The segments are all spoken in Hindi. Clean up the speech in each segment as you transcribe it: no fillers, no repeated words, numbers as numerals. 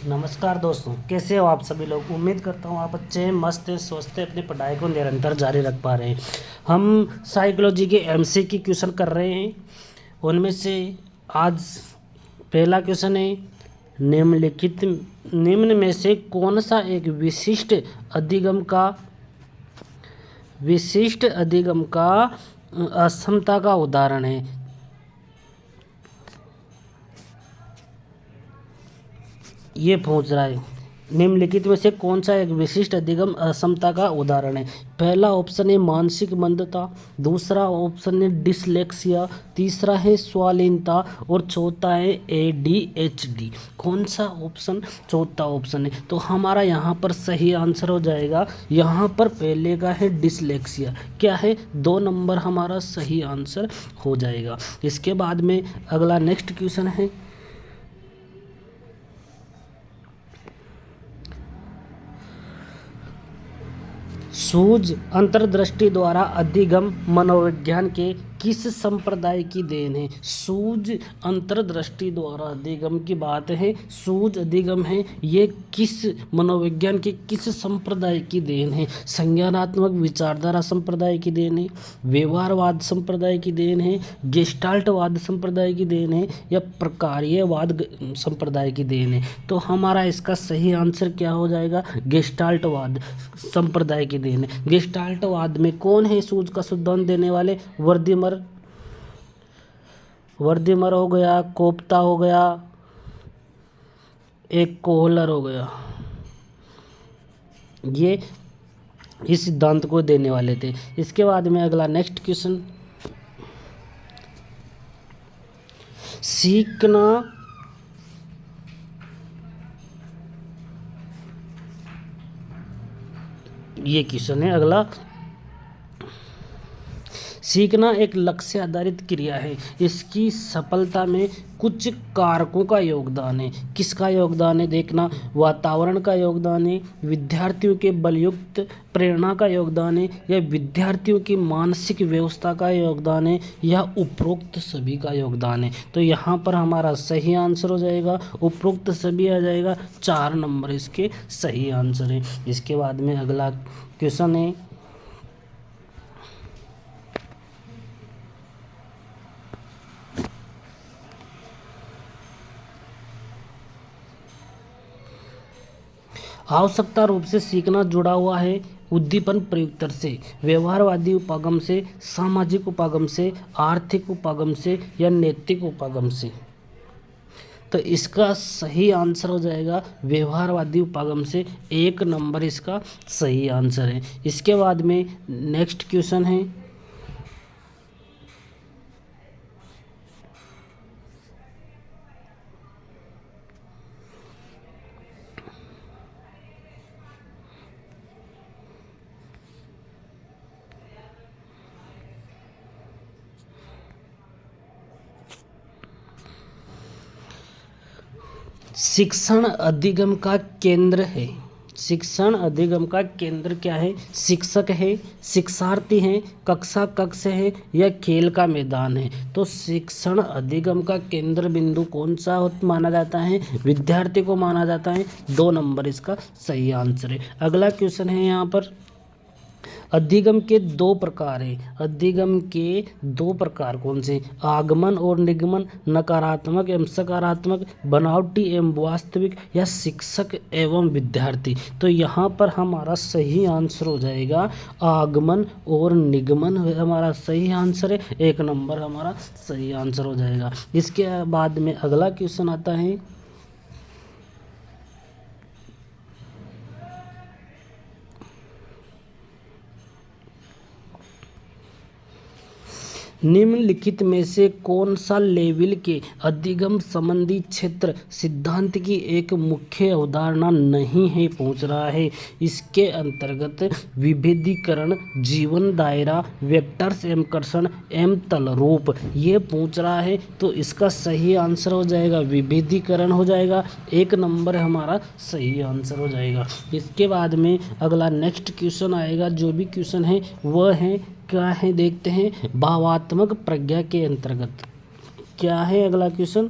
नमस्कार दोस्तों, कैसे हो आप सभी लोग। उम्मीद करता हूँ आप अच्छे हैं, मस्त हैं, स्वस्थ हैं, अपनी पढ़ाई को निरंतर जारी रख पा रहे हैं। हम साइकोलॉजी के एमसीक्यू क्वेश्चन कर रहे हैं। उनमें से आज पहला क्वेश्चन है, निम्न में से कौन सा एक विशिष्ट अधिगम का असमता का उदाहरण है। ये पूछ रहा है, निम्नलिखित में से कौन सा एक विशिष्ट अधिगम असमता का उदाहरण है। पहला ऑप्शन है मानसिक मंदता, दूसरा ऑप्शन है डिसलेक्सिया, तीसरा है स्वालीनता और चौथा है ADHD। कौन सा ऑप्शन चौथा ऑप्शन है, तो हमारा यहाँ पर सही आंसर हो जाएगा। यहाँ पर पहले का है डिसलेक्सिया, क्या है 2 नंबर हमारा सही आंसर हो जाएगा। इसके बाद में अगला नेक्स्ट क्वेश्चन है, सूझ अंतर्दृष्टि द्वारा अधिगम मनोविज्ञान के किस संप्रदाय की देन है। सूझ अंतर्दृष्टि द्वारा अधिगम की बात है, सूझ अधिगम है, ये किस मनोविज्ञान के किस संप्रदाय की देन है। संज्ञानात्मक विचारधारा संप्रदाय की देन है, व्यवहारवाद संप्रदाय की देन है, गेस्टाल्टवाद संप्रदाय की देन है या प्रकार्यवाद संप्रदाय की देन है। तो हमारा इसका सही आंसर क्या हो जाएगा, गेस्टाल्टवाद संप्रदाय की देन है। गेस्टाल्टवाद में कौन है सूझ का सिद्धांत देने वाले, वर्दीमर हो गया, कोप्ता हो गया, एक कोहलर हो गया, ये इस सिद्धांत को देने वाले थे। इसके बाद में अगला नेक्स्ट क्वेश्चन, सीखना ये क्वेश्चन है अगला, सीखना एक लक्ष्य आधारित क्रिया है, इसकी सफलता में कुछ कारकों का योगदान है। किसका योगदान है देखना, वातावरण का योगदान है, विद्यार्थियों के बलयुक्त प्रेरणा का योगदान है या विद्यार्थियों की मानसिक व्यवस्था का योगदान है या उपरोक्त सभी का योगदान है। तो यहाँ पर हमारा सही आंसर हो जाएगा उपरोक्त सभी आ जाएगा, 4 नंबर इसके सही आंसर है। इसके बाद में अगला क्वेश्चन है, आवश्यकता रूप से सीखना जुड़ा हुआ है उद्दीपन प्रयुक्त से, व्यवहारवादी उपागम से, सामाजिक उपागम से, आर्थिक उपागम से या नैतिक उपागम से। तो इसका सही आंसर हो जाएगा व्यवहारवादी उपागम से, 1 नंबर इसका सही आंसर है। इसके बाद में नेक्स्ट क्वेश्चन है, शिक्षण अधिगम का केंद्र है। शिक्षण अधिगम का केंद्र क्या है, शिक्षक है, शिक्षार्थी हैं, कक्षा कक्ष है या खेल का मैदान है। तो शिक्षण अधिगम का केंद्र बिंदु कौन सा माना जाता है, विद्यार्थी को माना जाता है, 2 नंबर इसका सही आंसर है। अगला क्वेश्चन है यहाँ पर, अधिगम के 2 प्रकार हैं। अधिगम के 2 प्रकार कौन से, आगमन और निगमन, नकारात्मक एवं सकारात्मक, बनावटी एवं वास्तविक या शिक्षक एवं विद्यार्थी। तो यहाँ पर हमारा सही आंसर हो जाएगा आगमन और निगमन हमारा सही आंसर है, 1 नंबर हमारा सही आंसर हो जाएगा। इसके बाद में अगला क्वेश्चन आता है, निम्नलिखित में से कौन सा लेविल के अधिगम संबंधी क्षेत्र सिद्धांत की एक मुख्य अवधारणा नहीं है, पूछ रहा है। इसके अंतर्गत विभेदीकरण, जीवन दायरा, वेक्टर्स एवं कर्षण एवं तलरूप ये पूछ रहा है। तो इसका सही आंसर हो जाएगा विभेदीकरण हो जाएगा, 1 नंबर हमारा सही आंसर हो जाएगा। इसके बाद में अगला नेक्स्ट क्वेश्चन आएगा, जो भी क्वेश्चन है वह है क्या है देखते हैं, भावात्मक प्रज्ञा के अंतर्गत क्या है अगला क्वेश्चन,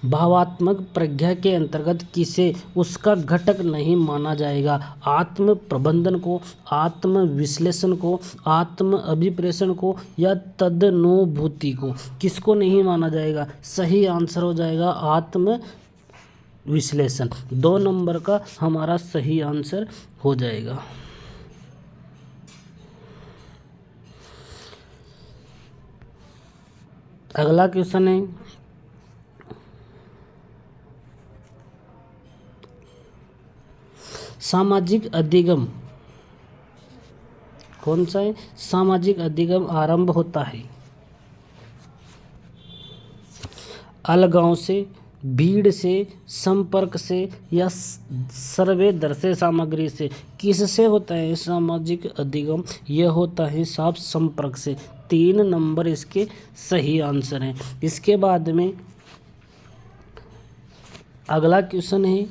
भावात्मक प्रज्ञा के अंतर्गत किसे उसका घटक नहीं माना जाएगा। आत्म प्रबंधन को, आत्म विश्लेषण को, आत्म अभिप्रेषण को या तदनुभूति को किसको नहीं माना जाएगा। सही आंसर हो जाएगा आत्म विश्लेषण। 2 नंबर का हमारा सही आंसर हो जाएगा। अगला क्वेश्चन है सामाजिक अधिगम कौन सा है। सामाजिक अधिगम आरंभ होता है अलगाव से, भीड़ से, संपर्क से या सर्वे दर्शे सामग्री से। किससे होता है सामाजिक अधिगम। यह होता है साफ संपर्क से। 3 नंबर इसके सही आंसर हैं। इसके बाद में अगला क्वेश्चन है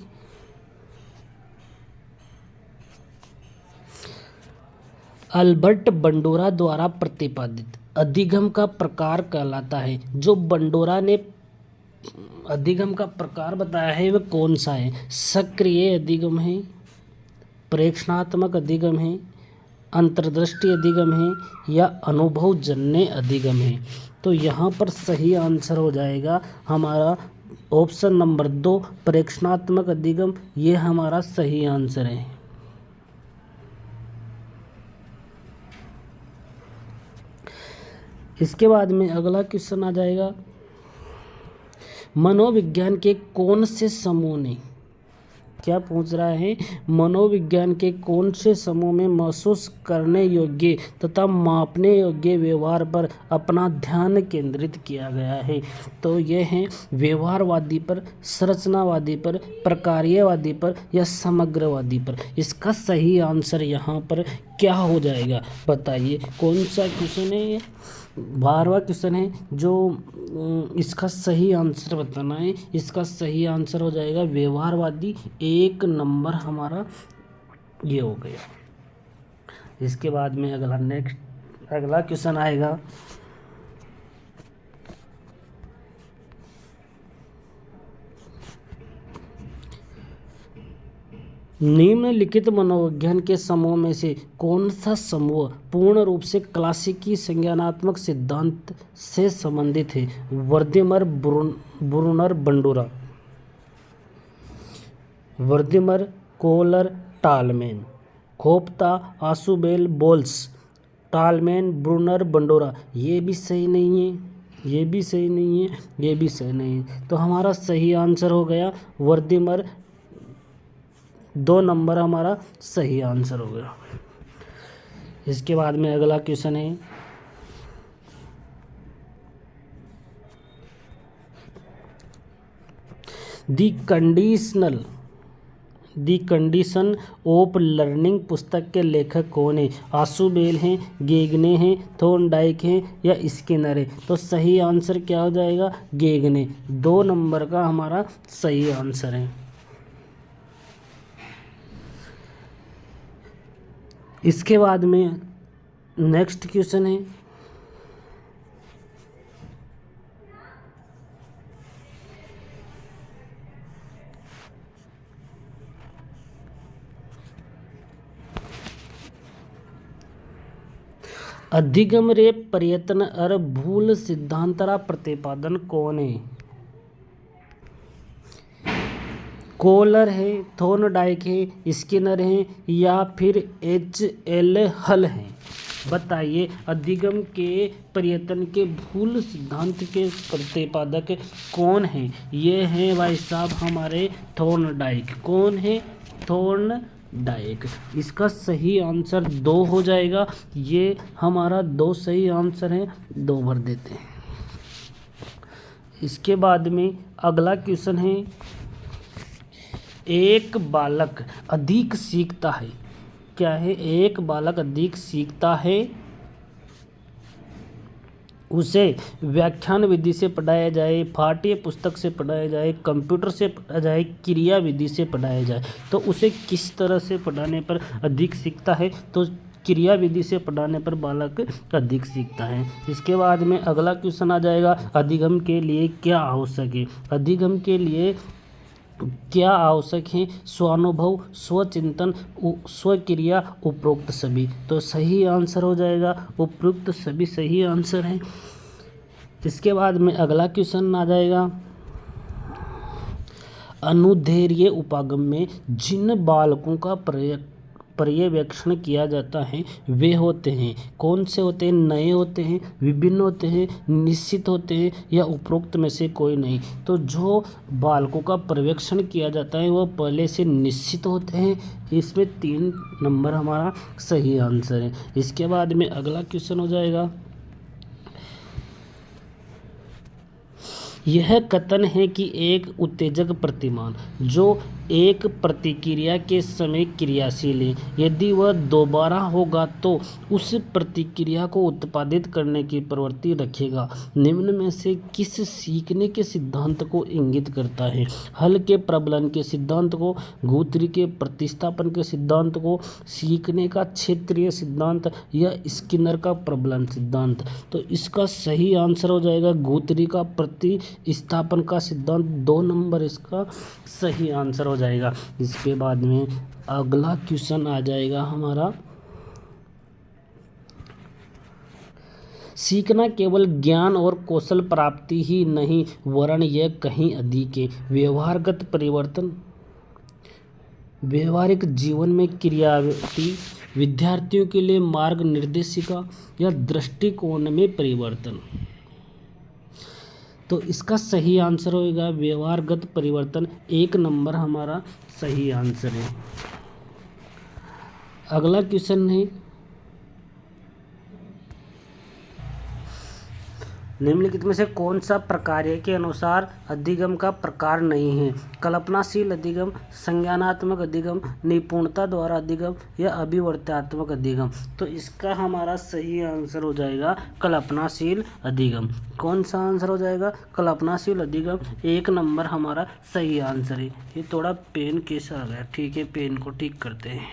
अल्बर्ट बंडोरा द्वारा प्रतिपादित अधिगम का प्रकार कहलाता है। जो बंडोरा ने अधिगम का प्रकार बताया है वह कौन सा है। सक्रिय अधिगम है, प्रेक्षणात्मक अधिगम है, अंतर्दृष्टि अधिगम है या अनुभवजन्य अधिगम है। तो यहाँ पर सही आंसर हो जाएगा हमारा ऑप्शन नंबर 2 प्रेक्षणात्मक अधिगम। ये हमारा सही आंसर है। इसके बाद में अगला क्वेश्चन आ जाएगा मनोविज्ञान के कौन से समूह ने, क्या पूछ रहा है, मनोविज्ञान के कौन से समूह में महसूस करने योग्य तथा मापने योग्य व्यवहार पर अपना ध्यान केंद्रित किया गया है। तो यह है व्यवहारवादी पर, संरचनावादी पर, प्रकार्यवादी पर या समग्रवादी पर। इसका सही आंसर यहाँ पर क्या हो जाएगा बताइए। कौन सा क्वेश्चन है ये, 12वां क्वेश्चन है जो इसका सही आंसर बताना है। इसका सही आंसर हो जाएगा व्यवहारवादी। 1 नंबर हमारा ये हो गया। इसके बाद में अगला क्वेश्चन आएगा निम्नलिखित मनोविज्ञान के समूह में से कौन सा समूह पूर्ण रूप से क्लासिकी संज्ञानात्मक सिद्धांत से संबंधित है। वर्दिमर, ब्रूनर, बंडोरा। वर्दिमर, कोहलर, टालमैन। खोपता, आशुबेल, बोल्स। टालमैन, ब्रूनर, बंडोरा। ये भी सही नहीं है, ये भी सही नहीं है, ये भी सही नहीं है। तो हमारा सही आंसर हो गया वर्दिमर। 2 नंबर हमारा सही आंसर हो गया। इसके बाद में अगला क्वेश्चन है दी कंडीशन ऑफ लर्निंग पुस्तक के लेखक कौन है। आशुबेल हैं, गेगने हैं, थॉर्नडाइक हैं या स्किनर है। तो सही आंसर क्या हो जाएगा गेगने। 2 नंबर का हमारा सही आंसर है। इसके बाद में नेक्स्ट क्वेश्चन है अधिगम रे प्रयत्न और भूल सिद्धांतरा प्रतिपादन कौन है। कोहलर है, थॉर्नडाइक है, स्किनर है या फिर H.L. हल है। बताइए अधिगम के प्रयत्न के भूल सिद्धांत के प्रतिपादक कौन है। ये है भाई साहब हमारे थॉर्नडाइक। कौन है थॉर्नडाइक। इसका सही आंसर 2 हो जाएगा। ये हमारा 2 सही आंसर है, 2 भर देते हैं। इसके बाद में अगला क्वेश्चन है एक बालक अधिक सीखता है। क्या है एक बालक अधिक सीखता है उसे व्याख्यान विधि से पढ़ाया जाए, पाठ्य पुस्तक से पढ़ाया जाए, कंप्यूटर से पढ़ाया जाए, क्रिया विधि से पढ़ाया जाए। तो उसे किस तरह से पढ़ाने पर अधिक सीखता है। तो क्रिया विधि से पढ़ाने पर बालक अधिक सीखता है। इसके बाद में अगला क्वेश्चन आ जाएगा, अधिगम के लिए क्या आवश्यक है। अधिगम के लिए क्या आवश्यक है? स्वानुभव, स्वचिंतन, स्वक्रिया, उपरोक्त सभी। तो सही आंसर हो जाएगा उपरोक्त सभी सही आंसर है। इसके बाद में अगला क्वेश्चन आ जाएगा, अनुदैर्घ्य उपागम में जिन बालकों का पर्यवेक्षण किया जाता है वे होते हैं, कौन से होते हैं? नए होते हैं, विभिन्न होते हैं, निश्चित होते हैं या उपरोक्त में से कोई नहीं। तो जो बालकों का पर्यवेक्षण किया जाता है वह पहले से निश्चित होते हैं। इसमें 3 नंबर हमारा सही आंसर है। इसके बाद में अगला क्वेश्चन हो जाएगा, यह कथन है कि एक उत्तेजक प्रतिमान जो एक प्रतिक्रिया के समय क्रियाशील है, यदि वह दोबारा होगा तो उस प्रतिक्रिया को उत्पादित करने की प्रवृत्ति रखेगा, निम्न में से किस सीखने के सिद्धांत को इंगित करता है? हल के प्रबलन के सिद्धांत को, गुथरी के प्रतिस्थापन के सिद्धांत को, सीखने का क्षेत्रीय सिद्धांत या स्किनर का प्रबलन सिद्धांत। तो इसका सही आंसर हो जाएगा गुथरी का प्रतिस्थापन का सिद्धांत। 2 नंबर इसका सही आंसर हो जाएगा। इसके बाद में अगला क्वेश्चन आ जाएगा हमारा, सीखना केवल ज्ञान और कौशल प्राप्ति ही नहीं वरन यह कहीं अधिक है। व्यवहारगत परिवर्तन, व्यवहारिक जीवन में क्रियावती, विद्यार्थियों के लिए मार्ग निर्देशिका या दृष्टिकोण में परिवर्तन। तो इसका सही आंसर होगा व्यवहारगत परिवर्तन। 1 नंबर हमारा सही आंसर है। अगला क्वेश्चन है, निम्नलिखित में से कौन सा प्रकार्य के अनुसार अधिगम का प्रकार नहीं है? कल्पनाशील अधिगम, संज्ञानात्मक अधिगम, निपुणता द्वारा अधिगम या अभिवर्त्यात्मक अधिगम। तो इसका हमारा सही आंसर हो जाएगा कल्पनाशील अधिगम। कौन सा आंसर हो जाएगा? कल्पनाशील अधिगम। 1 नंबर हमारा सही आंसर है। ये थोड़ा पेन कैसा आ गया, ठीक है, पेन को ठीक करते हैं।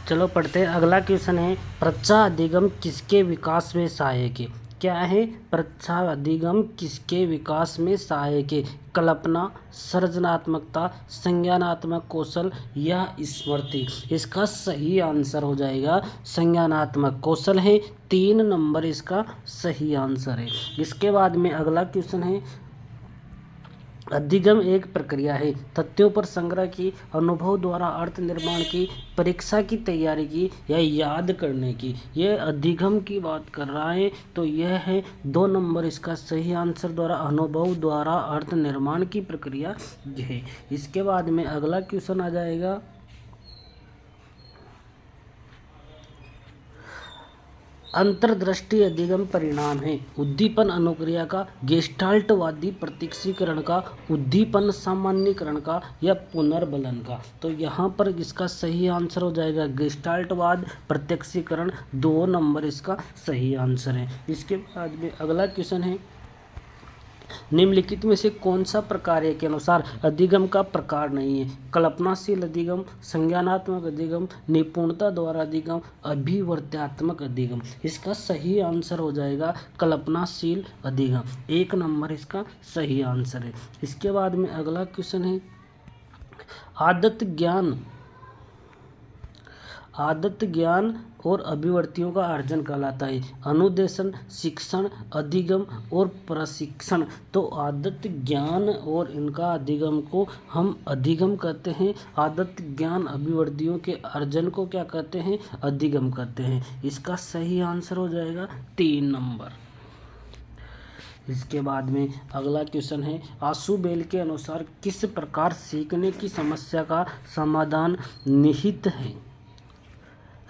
चलो पढ़ते हैं। अगला क्वेश्चन है, प्रच्छा अधिगम किसके विकास में सहायक है? क्या है? प्रच्छा अधिगम किसके विकास में सहायक है? कल्पना, सृजनात्मकता, संज्ञानात्मक कौशल या स्मृति। इसका सही आंसर हो जाएगा संज्ञानात्मक कौशल है। 3 नंबर इसका सही आंसर है। इसके बाद में अगला क्वेश्चन है, अधिगम एक प्रक्रिया है तथ्यों पर संग्रह की, अनुभव द्वारा अर्थ निर्माण की, परीक्षा की तैयारी की या याद करने की। यह अधिगम की बात कर रहा है। तो यह है 2 नंबर इसका सही आंसर, द्वारा अनुभव द्वारा अर्थ निर्माण की प्रक्रिया है। इसके बाद में अगला क्वेश्चन आ जाएगा, अंतर्दृष्टि अधिगम परिणाम है उद्दीपन अनुक्रिया का, गेस्टाल्टवादी प्रत्यक्षीकरण का, उद्दीपन सामान्यीकरण का या पुनर्बलन का। तो यहाँ पर इसका सही आंसर हो जाएगा गेस्टाल्टवाद प्रत्यक्षीकरण। 2 नंबर इसका सही आंसर है। इसके बाद में अगला क्वेश्चन है, निम्नलिखित में से कौन सा प्रकार्य के अनुसार अधिगम का प्रकार नहीं है? कल्पनाशील अधिगम, संज्ञानात्मक अधिगम, निपुणता द्वारा अधिगम, अभिवर्त्यात्मक अधिगम। इसका सही आंसर हो जाएगा कल्पनाशील अधिगम। 1 नंबर इसका सही आंसर है। इसके बाद में अगला क्वेश्चन है, आदत ज्ञान और अभिवर्तियों का अर्जन कहलाता है। अनुदेशन, शिक्षण, अधिगम और प्रशिक्षण। तो आदत ज्ञान और इनका अधिगम को हम अधिगम कहते हैं। आदत ज्ञान अभिवर्तियों के अर्जन को क्या कहते हैं? अधिगम कहते हैं। इसका सही आंसर हो जाएगा 3 नंबर। इसके बाद में अगला क्वेश्चन है, आशुबेल के अनुसार किस प्रकार सीखने की समस्या का समाधान निहित है?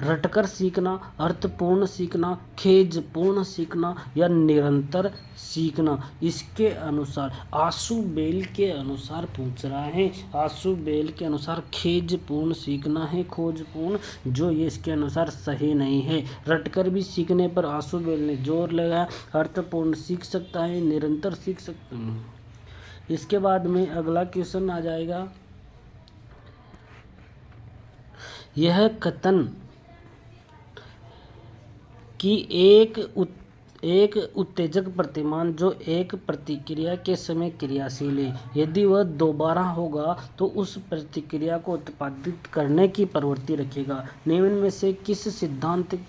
रटकर सीखना, अर्थपूर्ण सीखना, खेदपूर्ण सीखना या निरंतर सीखना। इसके अनुसार आशुबेल के अनुसार पूछ रहा है। आशुबेल के अनुसार खेदपूर्ण सीखना है, खोजपूर्ण, जो ये इसके अनुसार सही नहीं है। रटकर भी सीखने पर आशुबेल ने जोर लगाया। अर्थपूर्ण सीख सकता है, निरंतर सीख सकता है। इसके बाद में अगला क्वेश्चन आ जाएगा, यह कथन कि एक उत्तेजक प्रतिमान जो एक प्रतिक्रिया के समय क्रियाशील है, यदि वह दोबारा होगा तो उस प्रतिक्रिया को उत्पादित करने की प्रवृत्ति रखेगा। निम्न में से किस सिद्धांत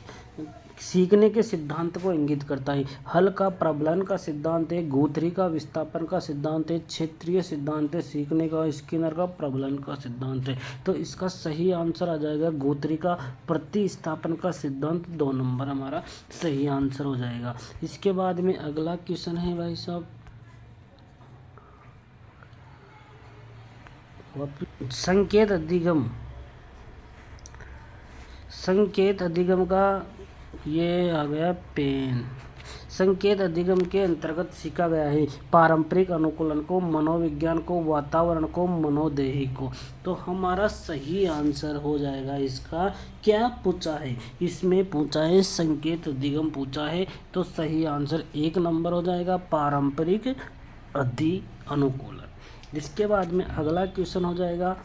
सीखने के सिद्धांत को इंगित करता है? हल का प्रबलन का सिद्धांत है, गुथरी का विस्थापन का सिद्धांत है, क्षेत्रीय सिद्धांत है, सीखने का स्किनर का प्रबलन का सिद्धांत है। तो इसका सही आंसर आ जाएगा गुथरी का प्रतिस्थापन का सिद्धांत। 2 नंबर हमारा सही आंसर हो जाएगा। इसके बाद में अगला क्वेश्चन है भाई साहब, संकेत अधिगम का ये आ गया पेन। संकेत अधिगम के अंतर्गत सीखा गया है पारंपरिक अनुकूलन को, मनोविज्ञान को, वातावरण को, मनोदेही को। तो हमारा सही आंसर हो जाएगा इसका। क्या पूछा है इसमें? पूछा है संकेत अधिगम पूछा है, तो सही आंसर 1 नंबर हो जाएगा पारंपरिक अनुकूलन। इसके बाद में अगला क्वेश्चन हो जाएगा,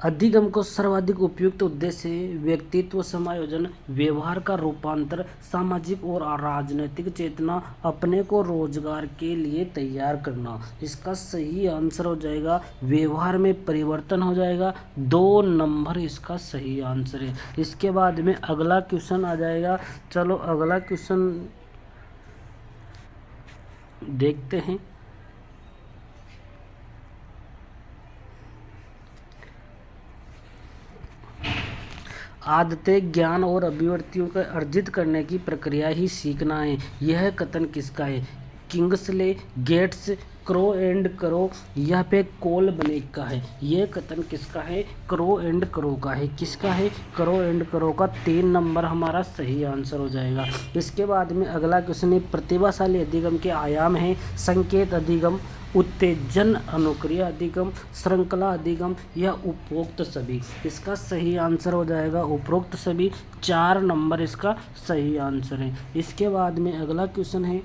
अधिगम को सर्वाधिक उपयुक्त उद्देश्य है व्यक्तित्व समायोजन, व्यवहार का रूपांतर, सामाजिक और राजनीतिक चेतना, अपने को रोजगार के लिए तैयार करना। इसका सही आंसर हो जाएगा व्यवहार में परिवर्तन हो जाएगा। 2 नंबर इसका सही आंसर है। इसके बाद में अगला क्वेश्चन आ जाएगा। चलो अगला क्वेश्चन देखते हैं। आदतें, ज्ञान और अभिव्यक्तियों को अर्जित करने की प्रक्रिया ही सीखना है। यह कथन किसका है? किंग्सले, गेट्स, क्रो एंड करो या पे कोल बनेक का है। यह कथन किसका है? क्रो एंड करो का है। किसका है? क्रो एंड करो का। 3 नंबर हमारा सही आंसर हो जाएगा। इसके बाद में अगला क्वेश्चन है, प्रतिभाशाली अधिगम के आयाम हैं संकेत अधिगम, उत्तेजन अनुक्रिया अधिगम, श्रृंखला अधिगम या उपरोक्त सभी। इसका सही आंसर हो जाएगा उपरोक्त सभी। 4 नंबर इसका सही आंसर है। इसके बाद में अगला क्वेश्चन है,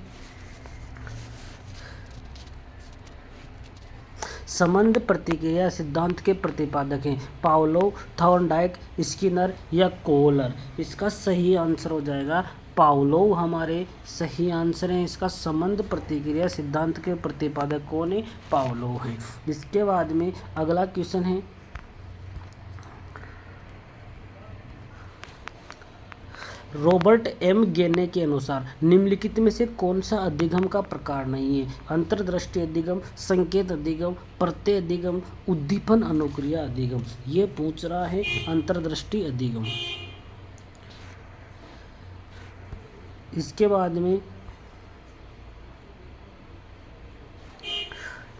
संबंध प्रतिक्रिया सिद्धांत के प्रतिपादक हैं पावलोव, थॉर्नडाइक, स्किनर या कोहलर। इसका सही आंसर हो जाएगा पावलोव हमारे सही आंसर है। इसका संबंध प्रतिक्रिया सिद्धांत के प्रतिपादक कौन है? पावलोव है। इसके बाद में अगला क्वेश्चन है, रॉबर्ट एम गेने के अनुसार निम्नलिखित में से कौन सा अधिगम का प्रकार नहीं है? अंतर्दृष्टि अधिगम, संकेत अधिगम, प्रत्यय अधिगम, उद्दीपन अनुक्रिया अधिगम। ये पूछ रहा है अंतर्दृष्टि अधिगम। इसके बाद में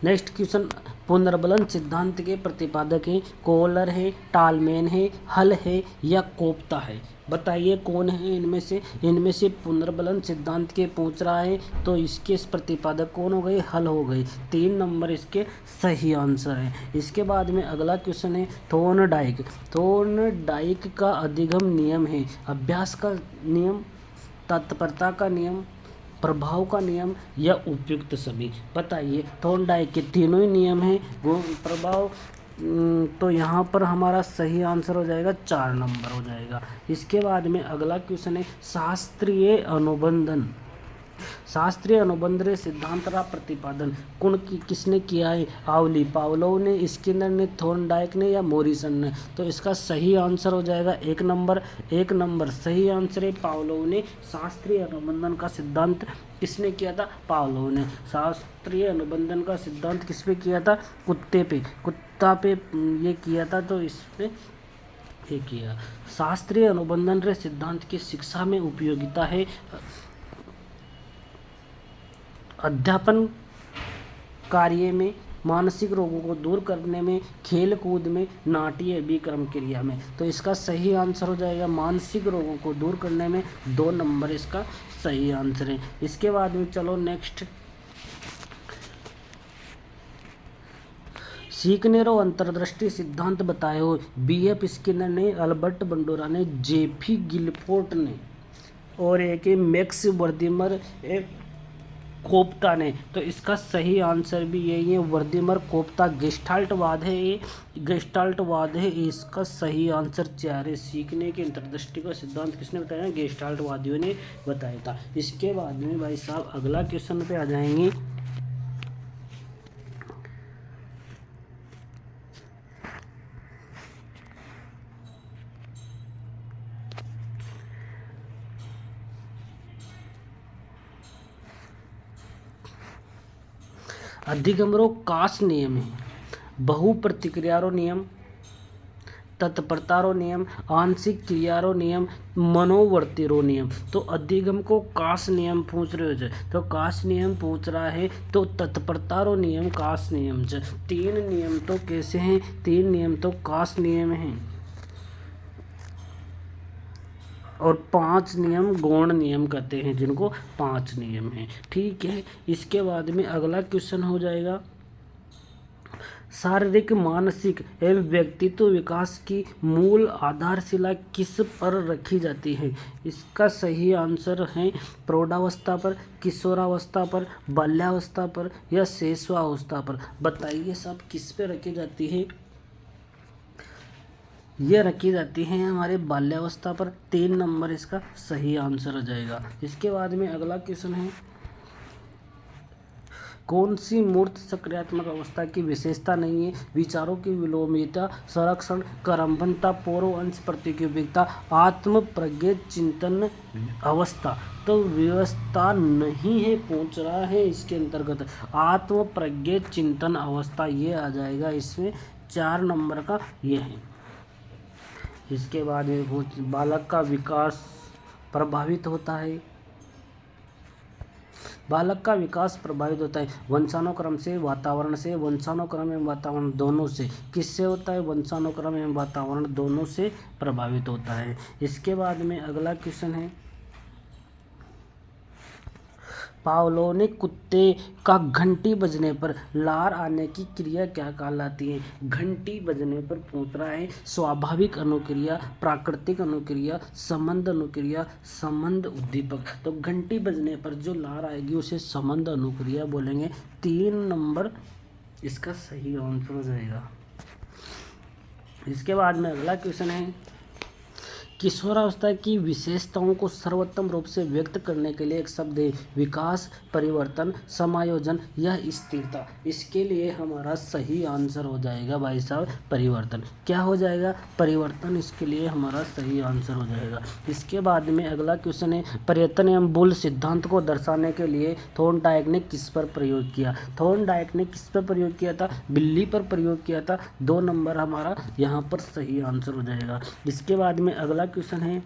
नेक्स्ट क्वेश्चन, पुनर्बलन सिद्धांत के प्रतिपादक हैं कोहलर है, टालमैन है, हल है या कोप्ता है। बताइए कौन है इनमें से? इनमें से पुनर्बलन सिद्धांत के पूछ रहा है, तो इसके प्रतिपादक कौन हो गए? हल हो गए। 3 नंबर इसके सही आंसर है। इसके बाद में अगला क्वेश्चन है, थॉर्नडाइक। थॉर्नडाइक का अधिगम नियम है अभ्यास का नियम, तत्परता का नियम, प्रभाव का नियम या उपयुक्त सभी। बताइए थॉर्नडाइक के तीनों ही नियम हैं। प्रभाव तो यहाँ पर हमारा सही आंसर हो जाएगा 4 नंबर हो जाएगा। इसके बाद में अगला क्वेश्चन है, शास्त्रीय अनुबंधन। शास्त्रीय अनुबंध सिद्धांत का प्रतिपादन किसने किया है? आवली, पावलोव ने, स्किनर ने, थॉर्नडाइक ने या मॉरिसन ने। तो इसका सही आंसर हो जाएगा 1 नंबर। 1 नंबर सही आंसर है पावलोव ने। शास्त्रीय अनुबंधन का सिद्धांत किसने किया था? पावलोव ने। शास्त्रीय अनुबंधन का सिद्धांत किस पे किया था? कुत्ता पे ये किया था, तो इस पे ये किया। शास्त्रीय अनुबंधन रे सिद्धांत की शिक्षा में उपयोगिता है अध्यापन कार्य में, मानसिक रोगों को दूर करने में, खेल कूद में, नाट्य अभिक्रम क्रिया में। तो इसका सही आंसर हो जाएगा मानसिक रोगों को दूर करने में। 2 नंबर इसका सही आंसर है। इसके बाद में चलो नेक्स्ट, सीखने रो अंतर्दृष्टि सिद्धांत बताए हो BF स्किनर ने, अल्बर्ट बंडोरा ने, जेफी गिलफोर्ट ने और एक मैक्स वर्दिमर कोप्ता ने। तो इसका सही आंसर भी यही है, वर्दीमर कोप्ता गेस्टाल्टवाद है, ये गेस्टाल्टवाद है इसका सही आंसर। चेहरे सीखने की अंतर्दृष्टि का सिद्धांत किसने बताया? गेस्टाल्टवादियों ने बताया था। इसके बाद में भाई साहब अगला क्वेश्चन पे आ जाएंगे। अधिगमरो कास नियम है, बहु प्रतिक्रियारो नियम, तत्परतारो नियम, आंशिक क्रियारो नियम, मनोवर्तीरो नियम। तो अधिगम को कास नियम पूछ रहे हो, तो कास नियम पूछ रहा है, तो तत्परतारो नियम कास नियम से। 3 नियम तो कैसे हैं? 3 नियम तो कास नियम हैं और 5 नियम गौण नियम कहते हैं, जिनको 5 नियम हैं। ठीक है, इसके बाद में अगला क्वेश्चन हो जाएगा, शारीरिक, मानसिक एवं व्यक्तित्व विकास की मूल आधारशिला किस पर रखी जाती है? इसका सही आंसर है प्रौढ़ावस्था पर, किशोरावस्था पर, बाल्यावस्था पर या शैशवावस्था पर। बताइए सब किस पे रखी जाती है? ये रखी जाती है हमारे बाल्यावस्था पर। 3 नंबर इसका सही आंसर हो जाएगा। इसके बाद में अगला क्वेश्चन है, कौन सी मूर्त सक्रियात्मक अवस्था की विशेषता नहीं है? विचारों की विलोमिता, संरक्षण, क्रमबद्धता, पूर्व अंश प्रतियोगिता, आत्म प्रज्ञित चिंतन अवस्था। तो व्यवस्था नहीं है पूछ रहा है, इसके अंतर्गत आत्म प्रज्ञित चिंतन अवस्था ये आ जाएगा इसमें। 4 नंबर का ये है। इसके बाद में बालक का विकास प्रभावित होता है, बालक का विकास प्रभावित होता है वंशानुक्रम से, वातावरण से। वंशानुक्रम एवं वातावरण दोनों से। किससे होता है? वंशानुक्रम एवं वातावरण दोनों से प्रभावित होता है। इसके बाद में अगला क्वेश्चन है, पावलोव ने कुत्ते का घंटी बजने पर लार आने की क्रिया क्या कहलाती है? घंटी बजने पर पूछ रहा है। स्वाभाविक अनुक्रिया, प्राकृतिक अनुक्रिया, संबंध अनुक्रिया, संबंध उद्दीपक। तो घंटी बजने पर जो लार आएगी उसे संबंध अनुक्रिया बोलेंगे। 3 नंबर इसका सही आंसर हो जाएगा। इसके बाद में अगला क्वेश्चन है, किशोरावस्था की विशेषताओं को सर्वोत्तम रूप से व्यक्त करने के लिए एक शब्द है। विकास, परिवर्तन, समायोजन या स्थिरता। इसके लिए हमारा सही आंसर हो जाएगा भाई साहब परिवर्तन। क्या हो जाएगा? परिवर्तन इसके लिए हमारा सही आंसर हो जाएगा। इसके बाद में अगला क्वेश्चन है, पर्यटन एवं बुल सिद्धांत को दर्शाने के लिए थॉर्नडाइक ने किस पर प्रयोग किया? थॉर्नडाइक ने किस पर प्रयोग किया था? बिल्ली पर प्रयोग किया था। 2 नंबर हमारा यहाँ पर सही आंसर हो जाएगा। इसके बाद में अगला क्वेश्चन है,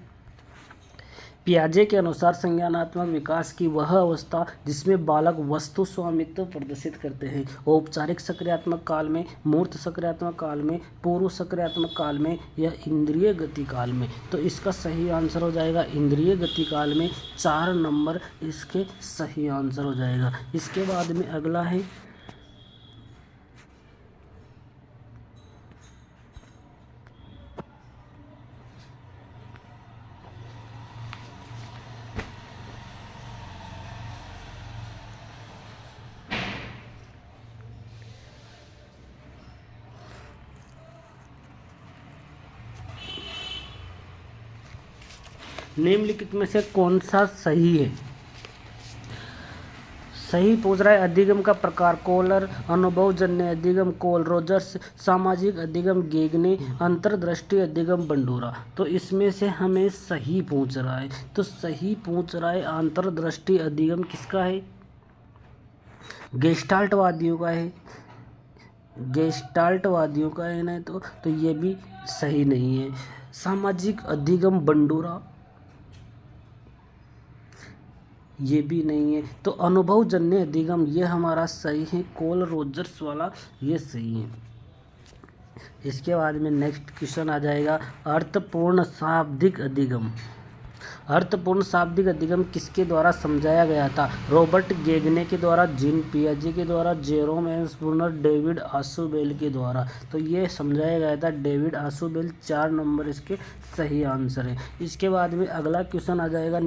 पियाजे के अनुसार संज्ञानात्मक विकास की वह अवस्था जिसमें बालक वस्तु स्वामित्व प्रदर्शित करते हैं औपचारिक सक्रियात्मक काल में, मूर्त सक्रियात्मक काल में, पूर्व सक्रियात्मक काल में या इंद्रिय गति काल में। तो इसका सही आंसर हो जाएगा इंद्रिय गति काल में। 4 नंबर इसके सही आंसर हो जाएगा। इसके बाद में अगला है, निम्नलिखित में से कौन सा सही है? सही पूछ रहा है। अधिगम का प्रकार कोलर, अनुभवजन्य अधिगम कोल रोजर्स, सामाजिक अधिगम गेगने, अंतर्दृष्टि अधिगम बंडूरा। तो इसमें से हमें सही पूछ रहा है, तो सही पूछ रहा है अंतर्दृष्टि अधिगम किसका है? गेस्टाल्टवादियों का है, गेस्टाल्टवादियों का है ना। तो ये भी सही नहीं है। सामाजिक अधिगम बंडूरा ये भी नहीं है। तो अनुभवजन्य अधिगम ये हमारा सही है, कोल रोजर्स वाला ये सही है। इसके बाद में नेक्स्ट क्वेश्चन आ जाएगा, अर्थपूर्ण शाब्दिक अधिगम। अर्थपूर्ण शाब्दिक अधिगम किसके द्वारा समझाया गया था? रॉबर्ट गेगने के द्वारा, जीन पियाजे के द्वारा, जेरोम स्पूनर, डेविड आशुबेल के द्वारा। तो ये समझाया गया था डेविड आशुबेल। 4 नंबर इसके सही आंसर है। इसके बाद में अगला क्वेश्चन आ जाएगा,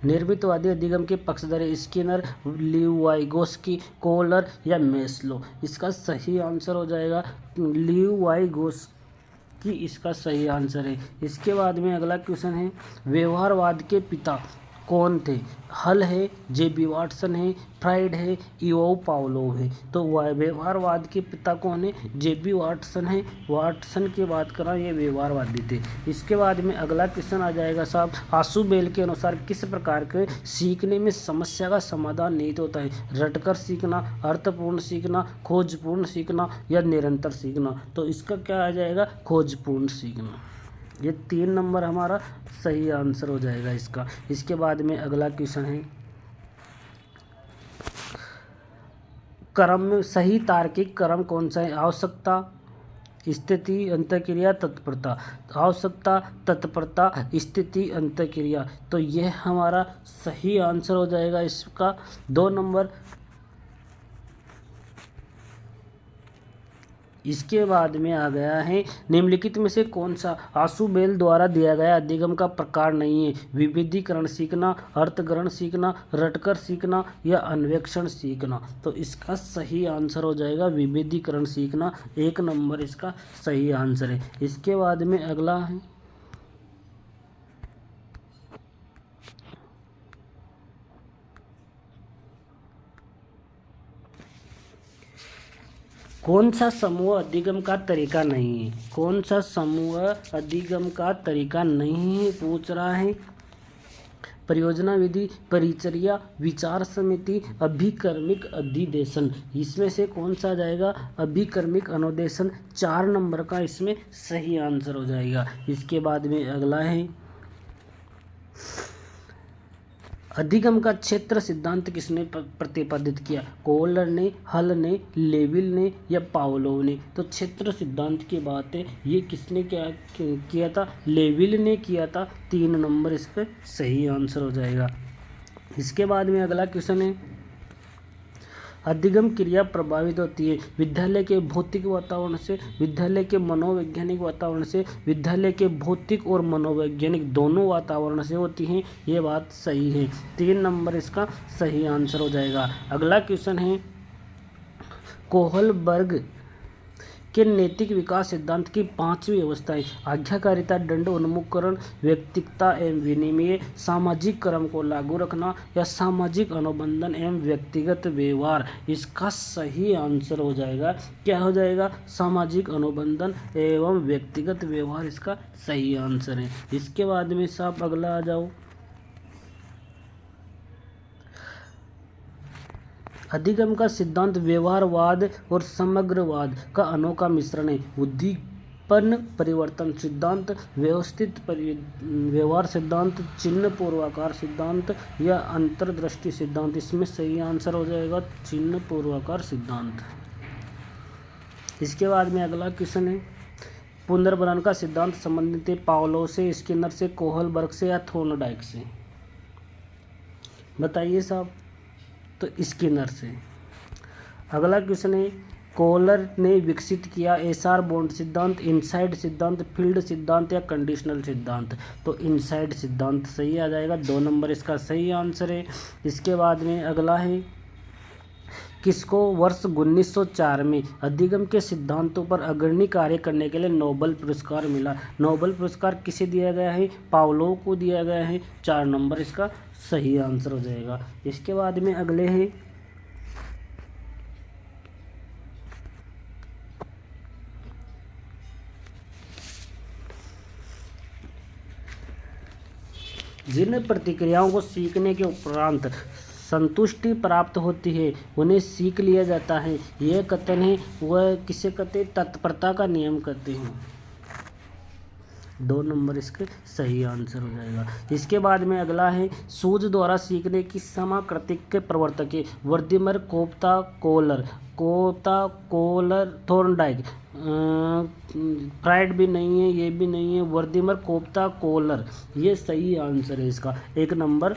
निर्मितवादी अधिगम के पक्षधर है स्किनर, लिवाइगोस्की, कोहलर या मेस्लो। इसका सही आंसर हो जाएगा लिवाइगोस्की, इसका सही आंसर है। इसके बाद में अगला क्वेश्चन है व्यवहारवाद के पिता कौन थे? हल है, जेबी वाटसन है, फ्राइड है, इओ पावलोव है। तो व्यवहारवाद के पिता कौन है? जेबी वाटसन है। वाटसन की बात करा, ये व्यवहारवादी थे। इसके बाद में अगला क्वेश्चन आ जाएगा साहब, आशुबेल के अनुसार किस प्रकार के सीखने में समस्या का समाधान निहित होता है? रटकर सीखना, अर्थपूर्ण सीखना, खोजपूर्ण सीखना या निरंतर सीखना। तो इसका क्या आ जाएगा? खोजपूर्ण सीखना। ये 3 नंबर हमारा सही आंसर हो जाएगा इसका। इसके बाद में अगला क्वेश्चन है क्रम में सही तार्किक क्रम कौन सा है? आवश्यकता, स्थिति, अंतःक्रिया, तत्परता। आवश्यकता, तत्परता, स्थिति, अंतःक्रिया। तो यह हमारा सही आंसर हो जाएगा इसका 2 नंबर। इसके बाद में आ गया है निम्नलिखित में से कौन सा आशुबेल द्वारा दिया गया अधिगम का प्रकार नहीं है? विविधीकरण सीखना, अर्थग्रहण सीखना, रटकर सीखना या अन्वेषण सीखना। तो इसका सही आंसर हो जाएगा विविधीकरण सीखना। 1 नंबर इसका सही आंसर है। इसके बाद में अगला है कौन सा समूह अधिगम का तरीका नहीं है? कौन सा समूह अधिगम का तरीका नहीं है पूछ रहा है? परियोजना विधि, परिचर्या, विचार समिति, अभिकर्मिक अधिदेशन। इसमें से कौन सा जाएगा? अभिकर्मिक अनुदेशन। 4 नंबर का इसमें सही आंसर हो जाएगा। इसके बाद में अगला है अधिगम का क्षेत्र सिद्धांत किसने प्रतिपादित किया? कोहलर ने, हल ने, लेविल ने या पावलोव ने। तो क्षेत्र सिद्धांत की बात है, ये किसने क्या किया था? लेविल ने किया था। 3 नंबर इस पर सही आंसर हो जाएगा। इसके बाद में अगला क्वेश्चन है अधिगम क्रिया प्रभावित होती है विद्यालय के भौतिक वातावरण से, विद्यालय के मनोवैज्ञानिक वातावरण से, विद्यालय के भौतिक और मनोवैज्ञानिक दोनों वातावरण से होती हैं। ये बात सही है। 3 नंबर इसका सही आंसर हो जाएगा। अगला क्वेश्चन है कोहलबर्ग के नैतिक विकास सिद्धांत की 5वीं अवस्थाएं आज्ञाकारिता, दंड उन्मुखीकरण, व्यक्तिगता एवं विनिमय, सामाजिक क्रम को लागू रखना या सामाजिक अनुबंधन एवं व्यक्तिगत व्यवहार। इसका सही आंसर हो जाएगा, क्या हो जाएगा? सामाजिक अनुबंधन एवं व्यक्तिगत व्यवहार इसका सही आंसर है। इसके बाद में साहब अगला आ जाओ, अधिगम का सिद्धांत व्यवहारवाद और समग्रवाद का अनोखा मिश्रण है। उद्दीपन परिवर्तन सिद्धांत, व्यवस्थित व्यवहार सिद्धांत, चिन्ह पूर्वाकार सिद्धांत या अंतर्दृष्टि सिद्धांत। इसमें सही आंसर हो जाएगा चिन्ह पूर्वाकार सिद्धांत। इसके बाद में अगला क्वेश्चन है पुनर्बनन का सिद्धांत संबंधित है पावलोव से, स्किनर से, कोहलबर्ग से या थॉर्नडाइक से? बताइए साहब। तो स्किनर से। अगला क्वेश्चन है कोहलर ने विकसित किया एसआर बॉन्ड सिद्धांत, इनसाइड सिद्धांत, फील्ड सिद्धांत या कंडीशनल सिद्धांत? तो इनसाइड सिद्धांत सही आ जाएगा। 2 नंबर इसका सही आंसर है। इसके बाद में अगला है किसको वर्ष 1904 में अधिगम के सिद्धांतों पर अग्रणी कार्य करने के लिए नोबेल पुरस्कार मिला? नोबेल पुरस्कार किसे दिया गया है? पावलोव को दिया गया है। 4 नंबर इसका सही आंसर हो जाएगा। इसके बाद में अगले हैं जिन प्रतिक्रियाओं को सीखने के उपरांत संतुष्टि प्राप्त होती है उन्हें सीख लिया जाता है। यह कथन है वह किसे कहते हैं? तत्परता का नियम कहते हैं। 2 नंबर इसके सही आंसर हो जाएगा। इसके बाद में अगला है सूझ द्वारा सीखने की समाकृतिक के प्रवर्तक है वर्दिमर, कोप्ता, कोहलर, थॉर्नडाइक। फ्राइड भी नहीं है, ये भी नहीं है, वर्दिमर, कोप्ता, कोहलर। ये सही आंसर है इसका। 1 नंबर।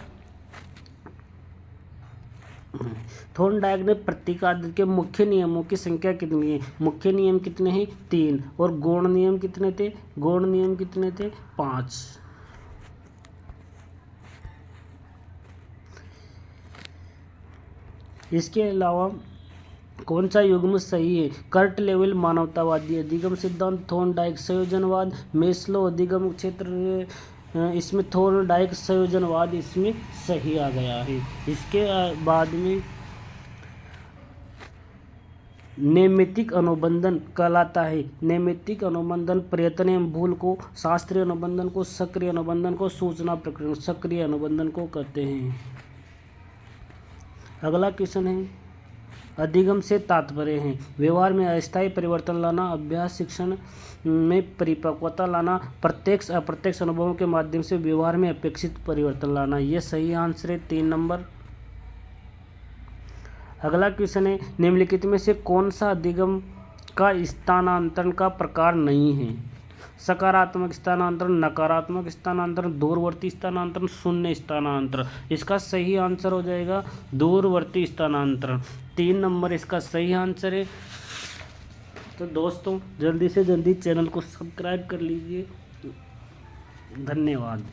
थॉर्नडाइक ने प्रतीकात्मक के मुख्य नियमों की संख्या कितनी है? मुख्य नियम कितने हैं? 3। और गौण नियम कितने थे? गौण नियम कितने थे? 5। इसके अलावा कौन सा युग्म सही है? कर्ट लेवल मानवतावादी अधिगम सिद्धांत, थॉर्नडाइक संयोजनवाद, मेस्लो अधिगम क्षेत्र, इसमें थॉर्नडाइक संयोजनवाद इसमें सही आ गया है। इसके बाद में नैमित्तिक अनुबंधन कहलाता है। नैमित्तिक अनुबंधन प्रयत्न एवं भूल को, शास्त्रीय अनुबंधन को, सक्रिय अनुबंधन को, सूचना प्रक्रिया सक्रिय अनुबंधन को कहते हैं। अगला क्वेश्चन है, अधिगम से तात्पर्य है व्यवहार में अस्थायी परिवर्तन लाना, अभ्यास शिक्षण में परिपक्वता लाना, प्रत्यक्ष अप्रत्यक्ष अनुभवों के माध्यम से व्यवहार में अपेक्षित परिवर्तन लाना। यह सही आंसर है 3 नंबर। अगला क्वेश्चन है, निम्नलिखित में से कौन सा अधिगम का स्थानांतरण का प्रकार नहीं है? सकारात्मक स्थानांतरण, नकारात्मक स्थानांतरण, दूरवर्ती स्थानांतरण, शून्य स्थानांतरण। इसका सही आंसर हो जाएगा दूरवर्ती स्थानांतरण। 3 नंबर इसका सही आंसर है। तो दोस्तों जल्दी से जल्दी चैनल को सब्सक्राइब कर लीजिए। धन्यवाद।